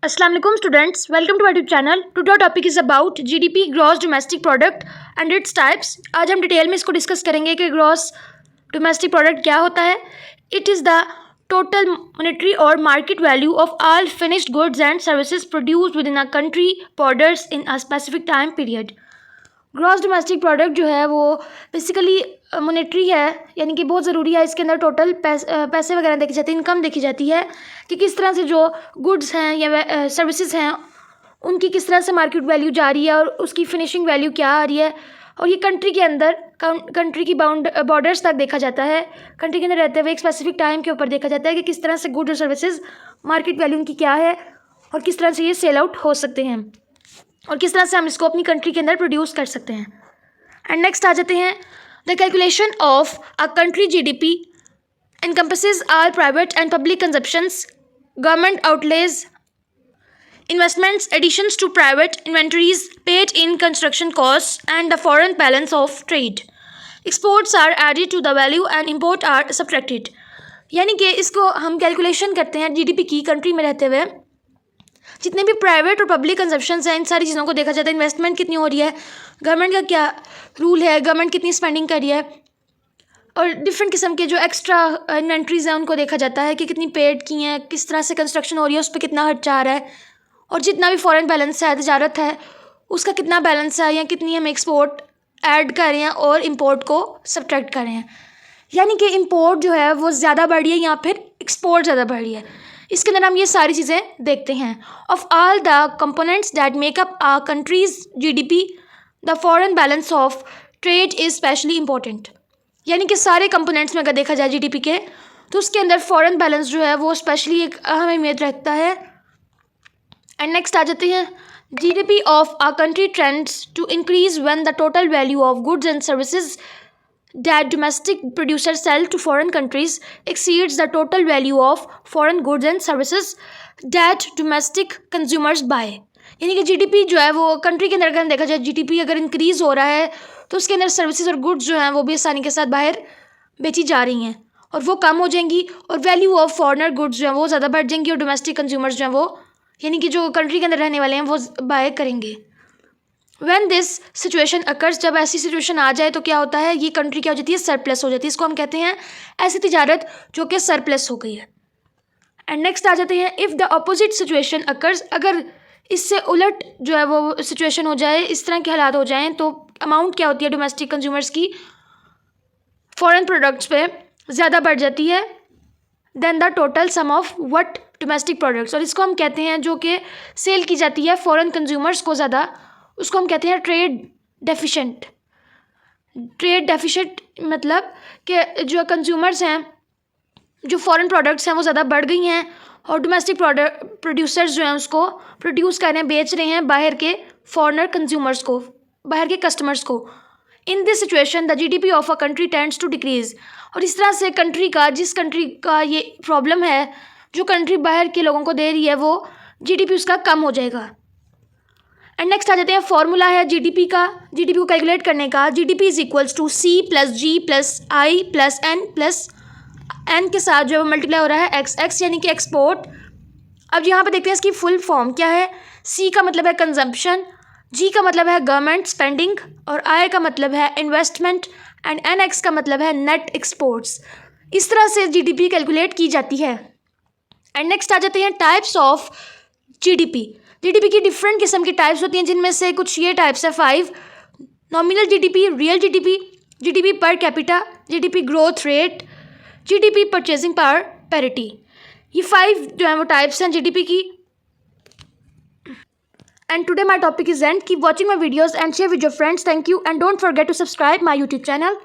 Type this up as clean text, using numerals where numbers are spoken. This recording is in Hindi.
Assalamu alaikum students, welcome to my YouTube channel. Today our topic is about GDP gross domestic product and its types. आज हम डिटेल में इसको डिस्कस करेंगे कि ग्रॉस डोमेस्टिक प्रोडक्ट क्या होता है. It is the total monetary और market value of all finished goods and services produced within a country borders in a specific time period. Gross domestic product जो है वो बेसिकली मॉनेटरी है, यानी कि बहुत ज़रूरी है. इसके अंदर टोटल पैसे वगैरह देखी जाती है, इनकम देखी जाती है कि किस तरह से जो गुड्स हैं या सर्विसेज हैं उनकी किस तरह से मार्केट वैल्यू जा रही है और उसकी फिनिशिंग वैल्यू क्या आ रही है. और ये कंट्री के अंदर कंट्री की बॉर्डर्स तक देखा जाता है. कंट्री के अंदर रहते हुए एक स्पेसिफिक टाइम के ऊपर देखा जाता है कि किस तरह से गुड्स और सर्विसेज मार्केट वैल्यू उनकी क्या है और किस तरह से ये सेल आउट हो सकते हैं और किस तरह से हम इसको अपनी कंट्री के अंदर प्रोड्यूस कर सकते हैं. एंड नेक्स्ट आ जाते हैं the calculation of a country GDP encompasses all private and public consumptions, government outlays, investments, additions to private inventories, paid in construction costs, and the foreign balance of trade. Exports are added to the value and import are subtracted. यानी कि इसको हम कैलकुलेशन करते हैं GDP की कंट्री में रहते हुए. जितने भी प्राइवेट और पब्लिक कंजप्शंस हैं इन सारी चीज़ों को देखा जाता है. इन्वेस्टमेंट कितनी हो रही है, गवर्नमेंट का क्या रूल है, गवर्नमेंट कितनी स्पेंडिंग कर रही है, और डिफरेंट किस्म के जो एक्स्ट्रा इन्वेंट्रीज़ हैं उनको देखा जाता है कि कितनी पेड की हैं, किस तरह से कंस्ट्रक्शन हो रही है, उस पर कितना खर्चा आ रहा है, और जितना भी फॉरेन बैलेंस है, तजारत है, उसका कितना बैलेंस है या कितनी हम एक्सपोर्ट ऐड कर रहे हैं और इंपोर्ट को सब्ट्रैक्ट कर रहे हैं. यानी कि इंपोर्ट जो है वो ज़्यादा बढ़ रही है या फिर एक्सपोर्ट ज़्यादा बढ़ रही है. इसके अंदर हम ये सारी चीज़ें देखते हैं. Of all the components that make up a country's GDP, the foreign balance of trade is specially important. यानी कि सारे कंपोनेंट्स में अगर देखा जाए GDP के तो उसके अंदर फॉरेन बैलेंस जो है वो स्पेशली एक अहम अहमियत रखता है. एंड नेक्स्ट आ जाते हैं GDP of a country trends to increase when the total value of goods and services that domestic producers sell to foreign countries exceeds the total value of foreign goods and services that domestic consumers buy. यानी कि GDP जो है वो कंट्री के अंदर अगर देखा जाए GDP अगर इंक्रीज़ हो रहा है तो उसके अंदर सर्विसेज और गुड्स जो हैं वो भी आसानी के साथ बाहर बेची जा रही हैं और वो कम हो जाएंगी और वैल्यू ऑफ फॉरेनर गुड्स जो हैं वो ज़्यादा बढ़ जाएंगी और डोमेस्टिक कंज्यूमर्स जो हैं वो यानी कि जो कंट्री के अंदर रहने वाले हैं वो बाय करेंगे. When this situation occurs, जब ऐसी सिचुएशन आ जाए तो क्या होता है, ये कंट्री क्या हो जाती है, सरप्लस हो जाती है. इसको हम कहते हैं ऐसी तिजारत जो कि सरप्लस हो गई है. एंड नेक्स्ट आ जाते हैं if the opposite situation occurs, अगर इससे उलट जो है वो सिचुएशन हो जाए, इस तरह के हालात हो जाएं तो अमाउंट क्या होती है डोमेस्टिक कंज्यूमर्स की फॉरेन प्रोडक्ट्स पे ज़्यादा बढ़ जाती है then the total sum of what domestic products. और इसको हम कहते हैं जो कि सेल की जाती है फॉरेन कंज्यूमर्स को ज़्यादा, उसको हम कहते हैं ट्रेड डेफिशिएंट. ट्रेड डेफिशिएंट मतलब कि जो कंज्यूमर्स हैं, जो फॉरेन प्रोडक्ट्स हैं वो ज़्यादा बढ़ गई हैं और डोमेस्टिक प्रोड्यूसर्स जो हैं उसको प्रोड्यूस कर रहे हैं, बेच रहे हैं बाहर के फॉरेनर कंज्यूमर्स को, बाहर के कस्टमर्स को. In this situation the GDP of a country tends to decrease. और इस तरह से कंट्री का, जिस कंट्री का ये प्रॉब्लम है, जो कंट्री बाहर के लोगों को दे रही है, वो GDP उसका कम हो जाएगा. एंड नेक्स्ट आ जाते हैं फॉर्मूला है GDP का, GDP को कैलकुलेट करने का. GDP is equals to C plus G plus I plus N के साथ जो है मल्टीप्लाई हो रहा है X यानी कि एक्सपोर्ट. अब यहाँ पे देखते हैं इसकी फुल फॉर्म क्या है. C का मतलब है कंजम्पशन, G का मतलब है गवर्नमेंट स्पेंडिंग और I का मतलब है इन्वेस्टमेंट एंड NX का मतलब है नेट एक्सपोर्ट्स. इस तरह से GDP कैलकुलेट की जाती है. एंड नेक्स्ट आ जाते हैं टाइप्स ऑफ GDP. GDP की डिफरेंट किस्म की टाइप्स होती हैं, जिनमें से कुछ ये टाइप्स है 5. Nominal GDP, real GDP, GDP per capita, GDP growth rate, GDP purchasing power parity. ये 5 जो है वो टाइप्स हैं GDP की. And today my topic is end. Keep watching my videos and share with your friends. Thank you and don't forget to subscribe my YouTube channel.